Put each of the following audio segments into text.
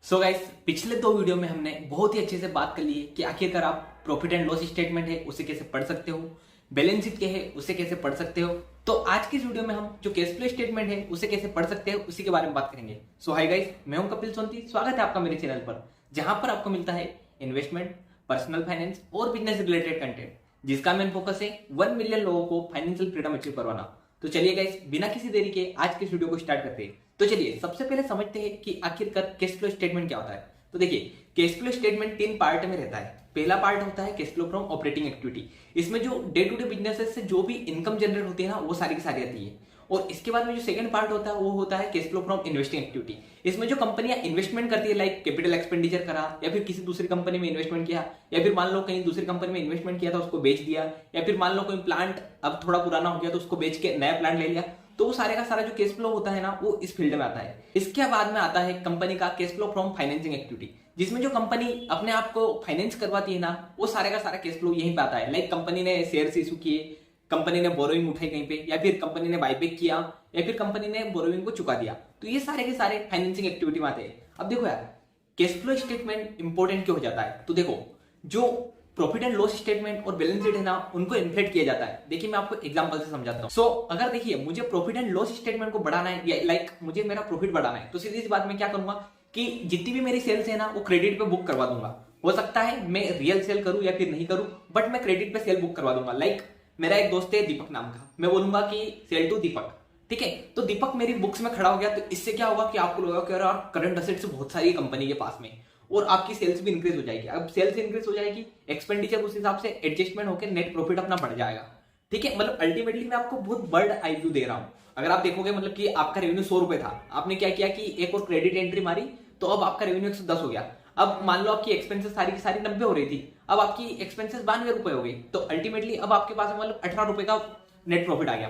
So guys, पिछले दो video में हमने बहुत ही अच्छे से बात कर ली है कि आखिरकार आप प्रॉफिट एंड लॉस स्टेटमेंट है उसे कैसे पढ़ सकते हो, बैलेंस शीट क्या है उसे कैसे पढ़ सकते हो। तो आज की इस वीडियो में हम जो कैश फ्लो स्टेटमेंट है उसे कैसे पढ़ सकते हैं उसी के बारे में बात करेंगे। सो हाय गाइस, मैं हूं कपिल सोंती। स्वागत है आपका मेरे चैनल पर, जहां पर आपको मिलता है इन्वेस्टमेंट, पर्सनल फाइनेंस और बिजनेस रिलेटेड कंटेंट, जिसका मेन फोकस है 1 मिलियन लोगों को फाइनेंशियल फ्रीडम अचीव करवाना। तो चलिए गाइस, बिना किसी देरी के आज के इस वीडियो को स्टार्ट करते हैं। तो चलिए सबसे पहले समझते हैं कि आखिरकार कैश फ्लो स्टेटमेंट क्या होता है। तो देखिए, कैश फ्लो स्टेटमेंट 3 पार्ट में रहता है। पहला पार्ट होता है cash flow from operating activity. इसमें जो डे टू डे बिजनेस से जो भी इनकम जनरेट होती है ना, वो सारी की सारी आती है। और इसके बाद में जो सेकंड पार्ट होता है वो होता है cash flow from investing activity. इसमें जो कंपनियां इन्वेस्टमेंट करती है, लाइक कैपिटल एक्सपेंडिचर करा या फिर किसी दूसरी कंपनी में इन्वेस्टमेंट किया, या फिर मान लो कहीं दूसरी कंपनी में इन्वेस्टमेंट किया था उसको बेच दिया, या फिर मान लो कोई प्लांट अब थोड़ा पुराना हो गया तो उसको बेच के नया प्लांट ले लिया, तो वो सारे का सारा जो कैश फ्लो होता है ना, वो इस फील्ड में आता है। इसके बाद में आता है कंपनी का cash flow from financing activity, जिसमें जो कंपनी अपने आप को फाइनेंस करवाती है ना, वो सारे का सारा कैश फ्लो यहीं पे आता है। लाइक कंपनी ने शेयर्स इशू किए, कंपनी ने बोरोइंग उठाई कहीं पे, या फिर कंपनी ने बाईबैक किया, या फिर कंपनी ने बोरोइंग को चुका दिया, तो ये सारे के सारे फाइनेंसिंग एक्टिविटी में आते हैं। अब देखो यार, कैश फ्लो स्टेटमेंट इंपॉर्टेंट क्यों हो जाता है। तो देखो, जो प्रॉफिट एंड लॉस स्टेटमेंट और बैलेंस शीट है ना, उनको इन्फ्लेट किया जाता है। देखिए मैं आपको एग्जांपल से समझाता हूँ। सो अगर देखिए मुझे प्रॉफिट एंड लॉस स्टेटमेंट को बढ़ाना है, या लाइक मुझे मेरा प्रॉफिट बढ़ाना है, तो सीधी सी बात मैं क्या करूंगा कि जितनी भी मेरी सेल्स है ना, वो क्रेडिट पे बुक करवा दूंगा। हो सकता है मैं रियल सेल करूं या फिर नहीं करूं, बट मैं क्रेडिट पे सेल बुक करवा दूंगा। लाइक मेरा एक दोस्त है दीपक नाम का, मैं बोलूंगा कि सेल टू दीपक, ठीक है। तो दीपक मेरी बुक्स में खड़ा हो गया, तो इससे क्या होगा कि आपको लगेगा कि यार करंट असेट्स बहुत सारी कंपनी के पास में, और आपकी सेल्स भी इंक्रीज हो जाएगी। अब सेल्स इंक्रीज हो जाएगी, एक्सपेंडिचर उस हिसाब से एडजस्टमेंट होकर नेट प्रॉफिट अपना बढ़ जाएगा, ठीक है। मतलब अल्टीमेटली मैं आपको बहुत बर्ड आई व्यू दे रहा हूं। अगर आप देखोगे मतलब कि आपका रेवेन्यू 100 रुपए था, आपने क्या किया कि एक और क्रेडिट एंट्री मारी, तो अब आपका रेवेन्यू 110 हो गया। अब मान लो आपकी एक्सपेंसेस सारी की सारी 90 हो रही थी, अब आपकी एक्सपेंसेस 92 रुपए हो गई, तो अल्टीमेटली अब आपके पास मतलब 18 रुपए का नेट प्रॉफिट आ गया।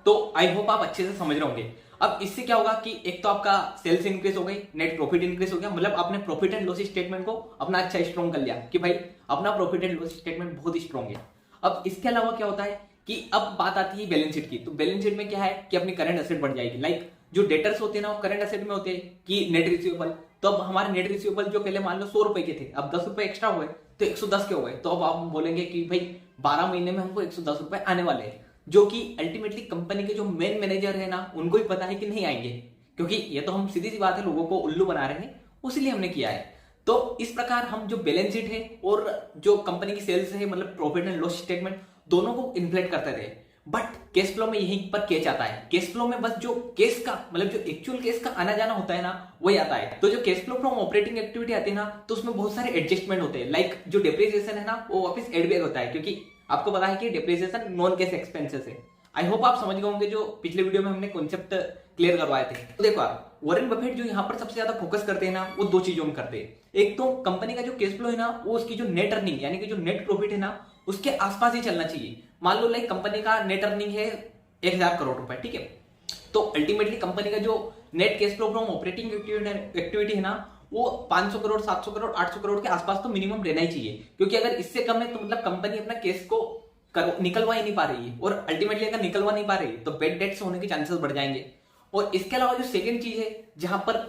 तो आई होप आप अच्छे से समझ रहे होंगे। अब इससे क्या होगा कि एक तो आपका सेल्स इंक्रीज हो गई, नेट प्रॉफिट इंक्रीज हो गया, मतलब आपने प्रॉफिट एंड लॉस स्टेटमेंट को अपना अच्छा स्ट्रॉन्ग कर लिया कि भाई अपना प्रॉफिट एंड लॉस स्टेटमेंट बहुत ही स्ट्रॉन्ग है। अब इसके अलावा क्या होता है कि अब बात आती है बैलेंस शीट की। तो बैलेंस शीट में क्या है कि अपनी करंट एसेट बढ़ जाएगी। लाइक जो डेटर्स होते हैं ना, वो करंट एसेट में होते हैं कि नेट रिसीवेबल। तो अब हमारे नेट रिसीवेबल जो पहले मान लो 100 रुपए के थे, अब 10 रुपए एक्स्ट्रा हुए तो 110 के हो गए। तो अब आप बोलेंगे कि भाई 12 महीने में हमको 110 रुपए आने वाले हैं, जो कि अल्टीमेटली कंपनी के जो मेन मैनेजर है ना, उनको भी पता है कि नहीं आएंगे, क्योंकि ये तो हम सीधी सी बात है लोगों को उल्लू बना रहे हैं, उसलिए हमने किया है। तो इस प्रकार हम जो बैलेंस शीट है और जो कंपनी की सेल्स है, मतलब प्रॉफिट एंड लॉस स्टेटमेंट, दोनों को इन्फ्लेट करते रहे। बट कैश फ्लो में यहीं पर कैच आता है। कैश फ्लो में बस जो केस का मतलब जो एक्चुअल केस का आना जाना होता है ना, वही आता है। तो जो cash flow from operating activity आती है ना, तो उसमें बहुत सारे एडजस्टमेंट होते हैं। लाइक जो डेप्रिसिएशन है ना, वो वापस एड बैक होता है, क्योंकि आपको पता है कि डेप्रिसिएशन नॉन कैश एक्सपेंसेस है। आई होप आप समझ गए होंगे, जो पिछले वीडियो में हमने कॉन्सेप्ट क्लियर करवाए थे। तो देखो आप, वॉरेन बफेट जो यहाँ पर सबसे ज्यादा फोकस करते हैं ना, वो दो चीजों में करते हैं। एक तो कंपनी का जो कैश फ्लो है ना, वो उसकी जो नेट अर्निंग यानी कि जो नेट प्रॉफिट है ना, उसके आसपास ही चलना चाहिए। मान लो लाइक कंपनी का नेट अर्निंग है 1000 करोड़ रुपए, ठीक है। तो अल्टीमेटली कंपनी का जो net cash flow from operating activity है ना, वो 500 करोड़, 700 करोड़, 800 करोड़ के आसपास तो मिनिमम रहना ही चाहिए। क्योंकि अगर इससे कम है तो मतलब कंपनी अपना केस को निकलवा ही नहीं पा रही है, और अल्टीमेटली अगर निकलवा नहीं पा रही है तो बेड डेट्स होने के चांसेस बढ़ जाएंगे। और इसके अलावा जो सेकंड चीज है जहां पर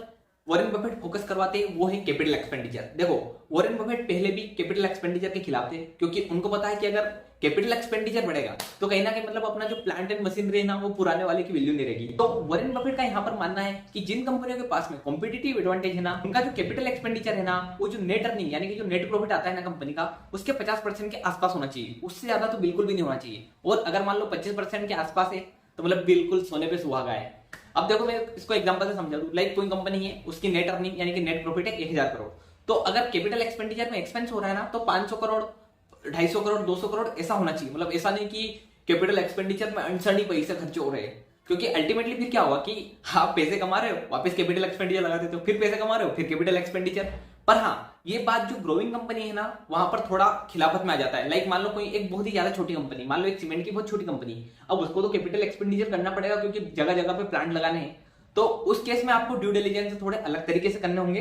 वॉरेन बफेट फोकस करवाते हैं, वो है कैपिटल एक्सपेंडिचर। देखो, वॉरेन बफेट पहले भी कैपिटल एक्सपेंडिचर के खिलाफ थे, क्योंकि उनको पता है कि अगर कैपिटल एक्सपेंडिचर बढ़ेगा तो कहीं ना कहीं मतलब अपना जो प्लांट एंड मशीनरी है ना, वो पुराने वाले की वैल्यू नहीं रहेगी। तो वॉरेन बफेट का यहाँ पर मानना है कि जिन कंपनियों के पास में कॉम्पिटिटिव एडवांटेज है ना, उनका जो कैपिटल एक्सपेंडिचर है ना, वो जो नेट अर्निंग यानी कि जो नेट प्रॉफिट आता है ना कंपनी का, उसके 50% के आसपास होना चाहिए। उससे ज्यादा तो बिल्कुल भी नहीं होना चाहिए। और अगर मान लो 25% के आसपास है तो मतलब बिल्कुल सोने पे सुहागा है। अब देखो मैं इसको एग्जांपल से समझा दूं। लाइक कोई कंपनी है, उसकी नेट अर्निंग यानी कि नेट प्रॉफिट है 1000 करोड़। तो अगर कैपिटल एक्सपेंडिचर में एक्सपेंस हो रहा है ना, तो 500 करोड़, 250 करोड़, 200 करोड़ ऐसा होना चाहिए। मतलब ऐसा नहीं कि कैपिटल एक्सपेंडिचर में अनसर्नी पैसे खर्च हो रहे हैं, क्योंकि अल्टीमेटली फिर क्या होगा कि आप पैसे कमा रहे हो, वापस कैपिटल एक्सपेंडिचर लगा देते हो, फिर पैसे कमा रहे हो, फिर कैपिटल एक्सपेंडिचर। पर हाँ, ये बात जो ग्रोइंग कंपनी है ना, वहां पर थोड़ा खिलाफत में आ जाता है। लाइक मान लो कोई एक बहुत ही ज्यादा छोटी कंपनी, मान लो एक सीमेंट की बहुत छोटी कंपनी, अब उसको तो कैपिटल एक्सपेंडिचर करना पड़ेगा क्योंकि जगह जगह पे प्लांट लगाने हैं। तो उस केस में आपको ड्यू डिलिजेंस थोड़े अलग तरीके से करने होंगे।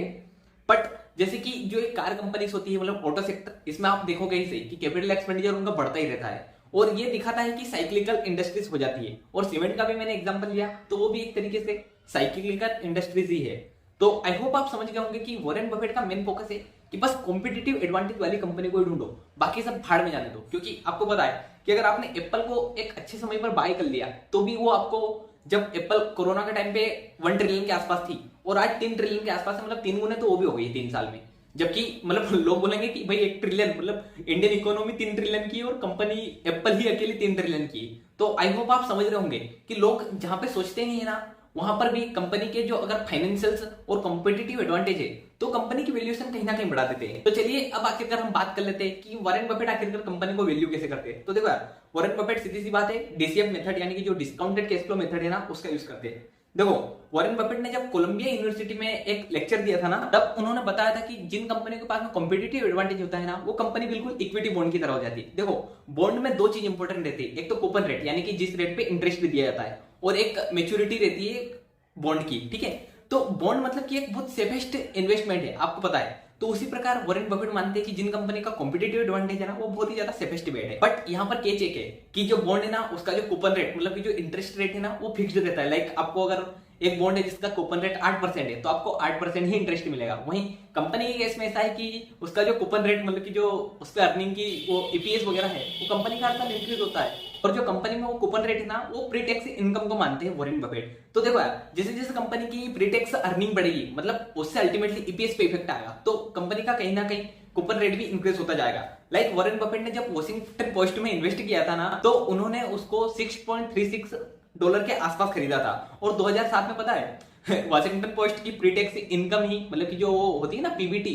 बट जैसे कि जो एक कार कंपनीज होती है, मतलब ऑटो सेक्टर, इसमें आप देखोगे ही सही कि कैपिटल एक्सपेंडिचर उनका बढ़ता ही रहता है, और ये दिखाता है कि साइक्लिकल इंडस्ट्रीज हो जाती है। और सीमेंट का भी मैंने एग्जांपल लिया, तो वो भी एक तरीके से साइक्लिकल इंडस्ट्रीज ही है। तो आई होप आप समझ गए होंगे कि वॉरेन बफेट का मेन फोकस है कि बस कॉम्पिटिटिव एडवांटेज वाली कंपनी को ही ढूंढो, बाकी सब भाड़ में जाने दो। क्योंकि आपको पता है कि अगर आपने एप्पल को एक अच्छे समय पर बाय कर लिया तो भी वो आपको, जब एप्पल कोरोना के टाइम पे 1 ट्रिलियन के आसपास थी और आज 3 ट्रिलियन के आसपास है, मतलब 3 गुने तो वो भी हो गई 3 साल में। जबकि मतलब लोग बोलेंगे कि भाई 1 ट्रिलियन मतलब इंडियन इकोनॉमी 3 ट्रिलियन की और कंपनी एप्पल ही अकेली 3 ट्रिलियन की। तो आई होप आप समझ रहे होंगे कि लोग जहां पे सोचते नहीं है ना, वहां पर भी कंपनी के जो अगर फाइनेंशियल्स और कॉम्पिटिटिव एडवांटेज है तो कंपनी की वैल्यूएशन कहीं ना कहीं बढ़ा देते हैं। तो चलिए अब आखिरकार हम बात कर लेते हैं कि वॉरेन बफेट आखिरकार कंपनी को वैल्यू कैसे करते हैं। तो देखो यार, वॉरेन बफेट सीधी सी बात है डीसीएफ मेथड यानी कि जो डिस्काउंटेड कैश फ्लो मेथड है ना, उसका यूज करते हैं। देखो, वॉरेन बफेट ने जब कोलंबिया यूनिवर्सिटी में एक लेक्चर दिया था ना, तब उन्होंने बताया था कि जिन कंपनी के पास में कॉम्पिटिटिव एडवांटेज होता है ना, वो कंपनी बिल्कुल इक्विटी बॉन्ड की तरह हो जाती है। देखो, बॉन्ड में 2 चीज इंपॉर्टेंट रहती है, एक तो कूपन रेट यानी कि जिस रेट पे इंटरेस्ट भी दिया जाता है, और एक मेच्योरिटी रहती है बॉन्ड की। ठीक है, तो बॉन्ड मतलब कि एक बहुत सेफेस्ट इन्वेस्टमेंट है, आपको पता है। तो उसी प्रकार वॉरेन बफेट मानते हैं कि जिन कंपनी का कॉम्पिटिटिव एडवांटेज है ना, वो बहुत ही ज्यादा सेफेस्ट बेट है। बट यहाँ पर केच एक है कि जो बॉन्ड है ना, उसका जो कूपन रेट मतलब कि जो इंटरेस्ट रेट है ना, वो फिक्स्ड रहता है। लाइक आपको अगर एक बॉन्ड है जिसका कूपन रेट 8% है, तो आपको 8% ही इंटरेस्ट मिलेगा। वहीं कंपनी के केस में ऐसा है कि उसका जो कूपन रेट मतलब कि जो उसका अर्निंग की वो ईपीएस वगैरह है, वो कंपनी का हर साल इंक्रीज होता है। और जो कंपनी में वो कूपन रेट है ना, वो प्री टैक्स इनकम को मानते हैं वॉरेन बफेट। तो देखो यार, जैसे जैसे कंपनी की प्री टैक्स अर्निंग बढ़ेगी, मतलब उससे अल्टीमेटली ईपीएस पे इफेक्ट आएगा, तो कंपनी का कहीं ना कहीं कूपन रेट भी इंक्रीज होता जाएगा। लाइक वॉरेन बफेट ने जब वॉशिंगटन पोस्ट में इन्वेस्ट किया था ना, तो उन्होंने उसको $6.36 के आसपास खरीदा था। और 2007 में पता है वॉशिंगटन पोस्ट की प्री टैक्स इनकम ही मतलब कि जो वो होती है ना पीबीटी,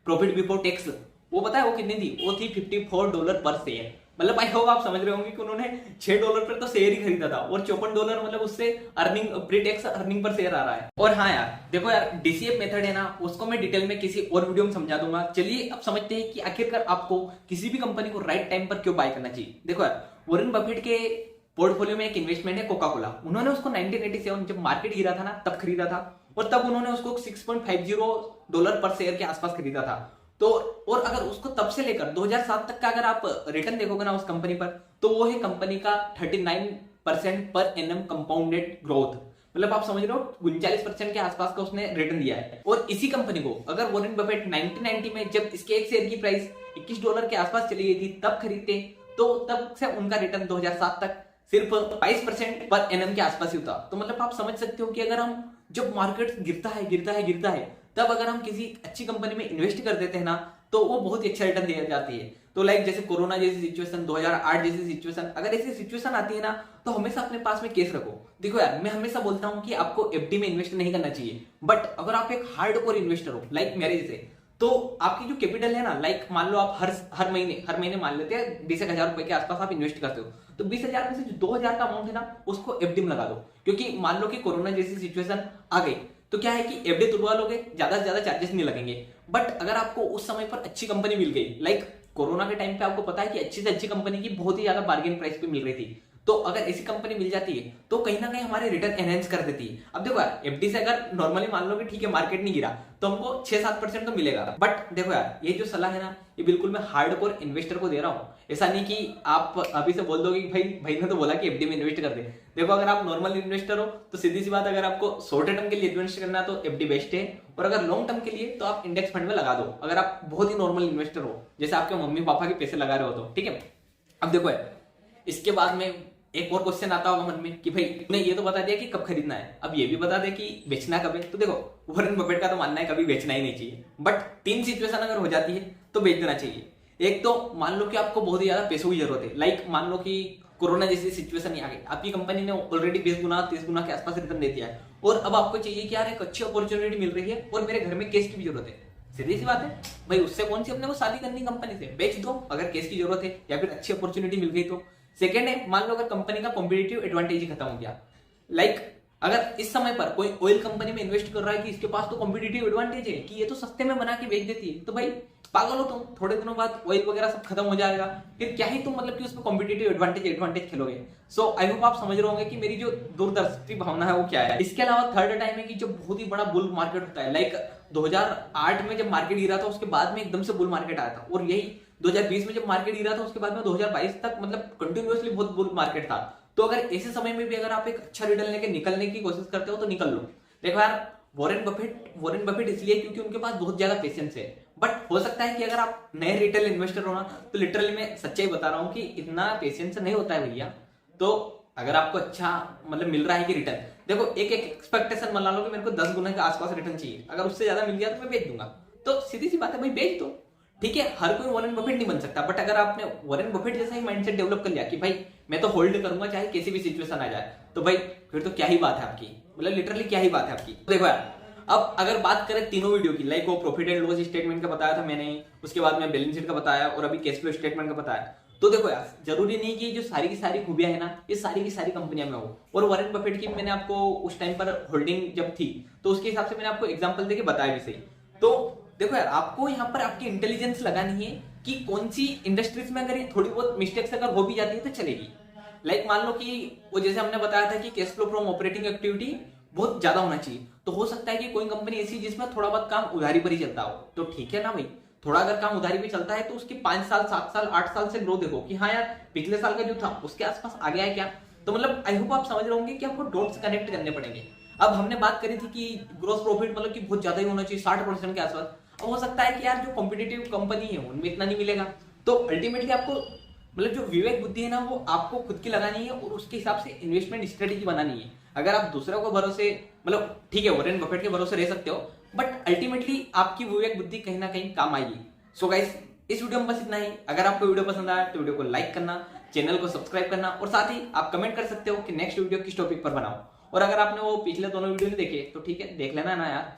प्रॉफिट बिफोर टैक्स, वो पता है वो कितनी थी? वो थी $54 पर शेयर। मतलब आई होप आप समझ रहे होंगे कि उन्होंने $6 पर तो शेयर ही खरीदा था और $54 मतलब उससे earning pre tax earning per share आ रहा है। और हाँ यार देखो यार, डीसीएफ मेथड है ना, उसको मैं डिटेल में किसी और वीडियो में समझा दूंगा। चलिए अब समझते हैं कि आखिरकार आपको किसी भी कंपनी को राइट टाइम पर क्यों बाय करना चाहिए। देखो यार, वॉरेन बफेट के पोर्टफोलियो में एक इन्वेस्टमेंट है कोका कोला। उन्होंने उसको 1987 जब मार्केट गिरा था ना, तब खरीदा था, और तब उन्होंने उसको $6.50 पर शेयर के आसपास खरीदा था। तो और अगर उसको तब से लेकर 2007 तक का अगर आप रिटर्न देखोगे ना उस कंपनी पर, तो वो है कंपनी का 39% पर एनम कंपाउंडेड ग्रोथ। मतलब आप समझ रहे हो 39% के आसपास का उसने रिटर्न दिया है। और इसी कंपनी को अगर वॉरेन बफेट 1990 में जब इसके एक शेयर की प्राइस $21 के आसपास चली गई थी, तब खरीदते, तो तब से उनका रिटर्न 2007 तक सिर्फ 22% पर एनम के आसपास ही होता। तो मतलब आप समझ सकते हो कि अगर हम जब मार्केट गिरता है तब अगर हम किसी अच्छी कंपनी में इन्वेस्ट कर देते हैं ना, तो वो बहुत ही अच्छा रिटर्न दे जाती है। तो लाइक जैसे कोरोना जैसी सिचुएशन, 2008 जैसी सिचुएशन, अगर ऐसी सिचुएशन आती है ना, तो हमेशा अपने पास में केस रखो। देखो यार, मैं हमेशा बोलता हूं कि आपको एफडी में इन्वेस्ट नहीं करना चाहिए, बट अगर आप एक हार्डकोर इन्वेस्टर हो लाइक मेरे जैसे, तो आपकी जो कैपिटल है ना, लाइक मान लो आप हर महीने मान लेते हैं 20,000 रुपए के आसपास आप इन्वेस्ट करते हो, तो 20,000 में से जो 2,000 का अमाउंट है ना, उसको एफडी में लगा दो। क्योंकि मान लो कि कोरोना जैसी सिचुएशन आ गई, तो क्या है कि एफडी तुड़वा लोगे, ज्यादा से ज्यादा चार्जेस नहीं लगेंगे। बट अगर आपको उस समय पर अच्छी कंपनी मिल गई, लाइक कोरोना के टाइम पे आपको पता है कि अच्छी से अच्छी कंपनी की बहुत ही ज्यादा बार्गेन प्राइस पे मिल रही थी, तो अगर ऐसी कंपनी मिल जाती है तो कहीं ना कहीं हमारे रिटर्न एनहेंस कर देती है। अब देखो यार, एफडी से अगर नॉर्मली मान लो कि ठीक है मार्केट नहीं गिरा, तो हमको 6-7% तो मिलेगा। बट देखो यार, ये जो सलाह है ना, ये बिल्कुल मैं हार्डकोर इन्वेस्टर को दे रहा हूँ। ऐसा नहीं कि आप अभी से बोल दोगे कि भाई ने तो बोला कि एफडी में इन्वेस्ट कर दे। देखो, अगर आप नॉर्मल इन्वेस्टर हो तो सीधी सी बात, अगर आपको शॉर्ट टर्म के लिए इन्वेस्ट करना है तो एफडी बेस्ट है, और अगर लॉन्ग टर्म के लिए तो आप इंडेक्स फंड में लगा दो, अगर आप बहुत ही नॉर्मल इन्वेस्टर हो, जैसे आपके मम्मी पापा के पैसे लगा रहे हो तो। ठीक है, अब देखो यार, इसके बाद में एक और क्वेश्चन आता होगा मन में कि भाई तूने ये तो बता दिया कि कब खरीदना है, अब ये भी बता दे कि बेचना कब है। तो देखो, वॉरेन बफेट का तो मानना है कभी बेचना ही नहीं चाहिए, बट 3 सिचुएशन अगर हो जाती है तो बेच देना चाहिए। एक तो मान लो कि आपको बहुत ही ज्यादा पैसों की जरूरत है, लाइक मान लो कि कोरोना जैसी सिचुएशन ही आ गई, आपकी कंपनी ने ऑलरेडी 20 गुना 30 गुना के आसपास रिटर्न दे दिया है, और अब आपको चाहिए कि यार एक अच्छी अपॉर्चुनिटी मिल रही है और मेरे घर में कैश की भी जरूरत है। सीधी सी बात है भाई, उससे कौन सी अपने को शादी करनी कंपनी से, बेच दो अगर कैश की जरूरत है या फिर अच्छी अपॉर्चुनिटी मिल गई तो। सेकेंड है, मान लो अगर कंपनी का कॉम्पिटिटिव एडवांटेज ही खत्म हो गया, लाइक अगर इस समय पर कोई ऑयल कंपनी में इन्वेस्ट कर रहा है कि इसके पास तो कॉम्पिटिटिव एडवांटेज है कि ये तो सस्ते में बना के बेच देती है, तो भाई पागल हो तुम, थोड़े दिनों बाद ऑयल वगैरह सब खत्म हो जाएगा, फिर क्या ही तुम मतलब कि उसमें कॉम्पिटिटिव एडवांटेज खेलोगे। सो आई होप आप समझ रहे होंगे कि मेरी जो दूरदर्शी भावना है वो क्या है। इसके अलावा थर्ड टाइम है कि जो बहुत ही बड़ा बुल मार्केट होता है, लाइक 2008 में जब मार्केट गिरा था उसके बाद में एकदम से बुल मार्केट आया था, और यही 2020 में जब मार्केट गिरा था उसके बाद में 2022 तक मतलब कंटिन्यूअसली बहुत बुल मार्केट था। तो अगर ऐसे समय में भी अगर आप एक अच्छा रिटर्न लेके निकलने की कोशिश करते हो तो निकल लो। देखो यार, वॉरेन बफेट इसलिए क्योंकि उनके पास बहुत ज्यादा पेशेंस है। बट हो सकता है कि अगर आप नए रिटेल इन्वेस्टर हो ना, तो लिटरली मैं सच्चाई बता रहा हूँ कि इतना पेशेंस नहीं होता है भैया। तो अगर आपको अच्छा मतलब मिल रहा है कि रिटर्न, देखो एक एक्सपेक्टेशन बना लो कि मेरे को 10 गुना के आसपास रिटर्न चाहिए, अगर उससे ज्यादा मिल गया तो मैं बेच दूंगा। तो सीधी सी बात है भाई, बेच दो। ठीक है, हर कोई वॉरेन बफेट नहीं बन सकता, बट अगर आपने वॉरेन बफेट जैसा ही माइंडसेट डेवलप कर लिया कि भाई मैं तो होल्ड करूंगा चाहे किसी भी सिचुएशन आ जाए, तो भाई फिर तो क्या ही बात है आपकी, मतलब लिटरली क्या ही बात है आपकी। देखो यार, अब अगर बात करें तीनों वीडियो की, लाइक वो प्रॉफिट एंड लॉस स्टेटमेंट का बताया था मैंने, उसके बाद में बैलेंस शीट का बताया और अभी कैश फ्लो स्टेटमेंट का बताया। तो देखो यार, जरूरी नहीं कि जो सारी की सारी खूबियां है ना, ये सारी की सारी कंपनियां में हो। और वॉरेन बफेट की मैंने आपको उस टाइम पर होल्डिंग जब थी तो उसके हिसाब से मैंने आपको एग्जांपल देके बताया भी सही। तो देखो यार, आपको यहाँ पर आपकी इंटेलिजेंस लगानी है कि कौन सी इंडस्ट्रीज में अगर ये थोड़ी बहुत मिस्टेक्स अगर हो भी जाती है तो चलेगी। लाइक मान लो कि वो जैसे हमने बताया था कि cash flow from operating activity बहुत ज्यादा होना चाहिए, तो हो सकता है कि कोई कंपनी ऐसी जिसमें थोड़ा बहुत काम उधारी पर ही चलता हो, तो ठीक है ना भाई, थोड़ा अगर काम उधारी पे चलता है तो उसकी 5 साल 7 साल 8 साल से ग्रोथ देखो कि हाँ यार पिछले साल का जो था उसके आसपास आ गया है क्या। तो मतलब आई होप आप समझ रहे होंगे कि आपको डॉट्स कनेक्ट करने पड़ेंगे। अब हमने बात करी थी कि ग्रोस प्रॉफिट मतलब कि बहुत ज्यादा ही होना चाहिए 60% के आसपास। अब हो सकता है कि यार जो कॉम्पिटेटिव कंपनी है उनमें इतना नहीं मिलेगा, तो अल्टीमेटली आपको मतलब जो विवेक बुद्धि है ना वो आपको खुद की लगानी है और उसके हिसाब से इन्वेस्टमेंट स्ट्रेटेजी बनानी है। अगर आप दूसरों को भरोसे, मतलब ठीक है वॉरेन बफेट के भरोसे रह सकते हो, बट अल्टीमेटली आपकी विवेक बुद्धि कहीं ना कहीं काम आएगी। सो गाइस, इस वीडियो में बस इतना ही। अगर आपको वीडियो पसंद आया तो वीडियो को लाइक करना, चैनल को सब्सक्राइब करना और साथ ही आप कमेंट कर सकते हो कि नेक्स्ट वीडियो किस टॉपिक पर बनाओ। और अगर आपने वो पिछले दोनों वीडियो नहीं देखे तो ठीक है, देख लेना ना यार।